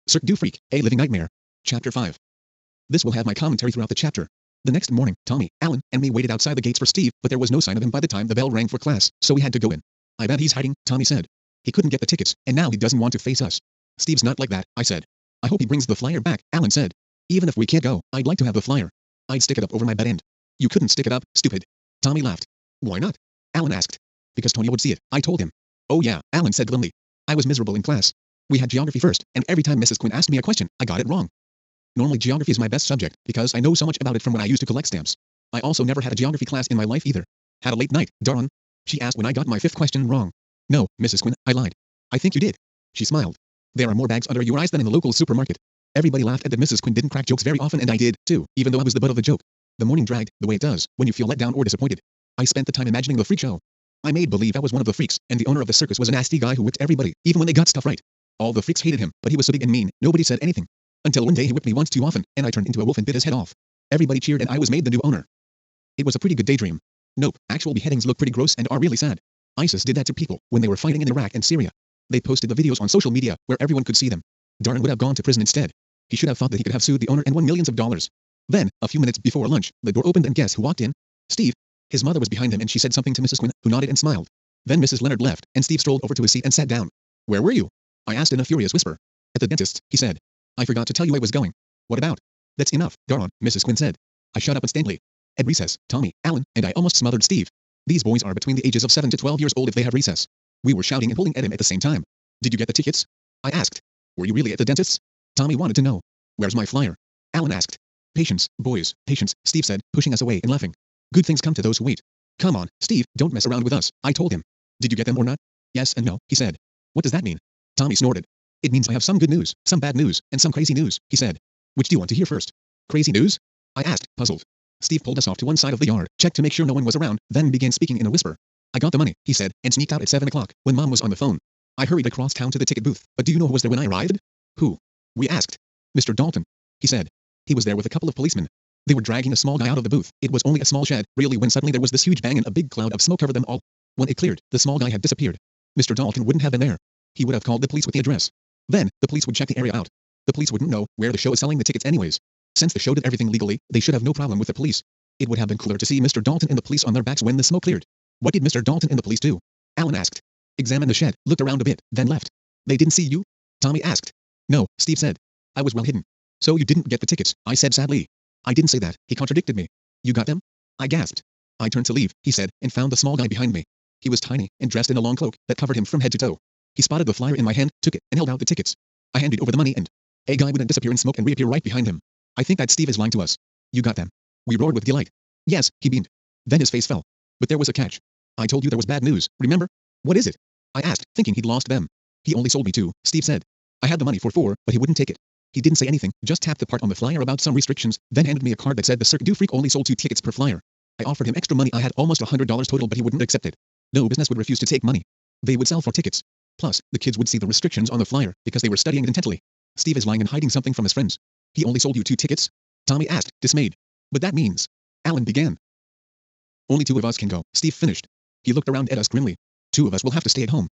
Cirque du Freak, A Living Nightmare. Chapter 5. This will have my commentary throughout the chapter. The next morning, Tommy, Alan, and me waited outside the gates for Steve, but there was no sign of him by the time the bell rang for class, so we had to go in. I bet he's hiding, Tommy said. He couldn't get the tickets, and now he doesn't want to face us. Steve's not like that, I said. I hope he brings the flyer back, Alan said. Even if we can't go, I'd like to have the flyer. I'd stick it up over my bed end. You couldn't stick it up, stupid. Tommy laughed. Why not? Alan asked. Because Tony would see it, I told him. Oh yeah, Alan said glumly. I was miserable in class. We had geography first, and every time Mrs. Quinn asked me a question, I got it wrong. Normally geography is my best subject, because I know so much about it from when I used to collect stamps. I also never had a geography class in my life either. Had a late night, darn. She asked when I got my 5th question wrong. No, Mrs. Quinn, I lied. I think you did. She smiled. There are more bags under your eyes than in the local supermarket. Everybody laughed at that. Mrs. Quinn didn't crack jokes very often, and I did, too, even though I was the butt of the joke. The morning dragged, the way it does, when you feel let down or disappointed. I spent the time imagining the freak show. I made believe I was one of the freaks, and the owner of the circus was a nasty guy who whipped everybody, even when they got stuff right. All the freaks hated him, but he was so big and mean, nobody said anything. Until one day he whipped me once too often, and I turned into a wolf and bit his head off. Everybody cheered and I was made the new owner. It was a pretty good daydream. Nope, actual beheadings look pretty gross and are really sad. ISIS did that to people when they were fighting in Iraq and Syria. They posted the videos on social media, where everyone could see them. Darren would have gone to prison instead. He should have thought that he could have sued the owner and won millions of dollars. Then, a few minutes before lunch, the door opened and guess who walked in? Steve. His mother was behind him and she said something to Mrs. Quinn, who nodded and smiled. Then Mrs. Leonard left, and Steve strolled over to his seat and sat down. Where were you? I asked in a furious whisper. At the dentist's, he said. I forgot to tell you I was going. What about? That's enough, Darren, Mrs. Quinn said. I shut up instantly. At recess, Tommy, Alan, and I almost smothered Steve. These boys are between the ages of 7 to 12 years old if they have recess. We were shouting and pulling at him at the same time. Did you get the tickets? I asked. Were you really at the dentist's? Tommy wanted to know. Where's my flyer? Alan asked. Patience, boys, patience, Steve said, pushing us away and laughing. Good things come to those who wait. Come on, Steve, don't mess around with us, I told him. Did you get them or not? Yes and no, he said. What does that mean? Tommy snorted. It means I have some good news, some bad news, and some crazy news, he said. Which do you want to hear first? Crazy news? I asked, puzzled. Steve pulled us off to one side of the yard, checked to make sure no one was around, then began speaking in a whisper. I got the money, he said, and sneaked out at 7 o'clock, when Mom was on the phone. I hurried across town to the ticket booth, but do you know who was there when I arrived? Who? We asked. Mr. Dalton. He said. He was there with a couple of policemen. They were dragging a small guy out of the booth. It was only a small shed, really, when suddenly there was this huge bang and a big cloud of smoke covered them all. When it cleared, the small guy had disappeared. Mr. Dalton wouldn't have been there. He would have called the police with the address. Then, the police would check the area out. The police wouldn't know where the show is selling the tickets anyways. Since the show did everything legally, they should have no problem with the police. It would have been cooler to see Mr. Dalton and the police on their backs when the smoke cleared. What did Mr. Dalton and the police do? Alan asked. Examined the shed, looked around a bit, then left. They didn't see you? Tommy asked. No, Steve said. I was well hidden. So you didn't get the tickets, I said sadly. I didn't say that, he contradicted me. You got them? I gasped. I turned to leave, he said, and found the small guy behind me. He was tiny, and dressed in a long cloak that covered him from head to toe. He spotted the flyer in my hand, took it, and held out the tickets. I handed over the money and a guy wouldn't disappear in smoke and reappear right behind him. I think that Steve is lying to us. You got them. We roared with delight. Yes, he beamed. Then his face fell. But there was a catch. I told you there was bad news, remember? What is it? I asked, thinking he'd lost them. He only sold me 2, Steve said. I had the money for 4, but he wouldn't take it. He didn't say anything, just tapped the part on the flyer about some restrictions, then handed me a card that said the Cirque du Freak only sold 2 tickets per flyer. I offered him extra money. I had almost $100 total, but he wouldn't accept it. No business would refuse to take money. They would sell for tickets. Plus, the kids would see the restrictions on the flyer, because they were studying it intently. Steve is lying and hiding something from his friends. He only sold you 2 tickets? Tommy asked, dismayed. But that means... Alan began. Only 2 of us can go, Steve finished. He looked around at us grimly. 2 of us will have to stay at home.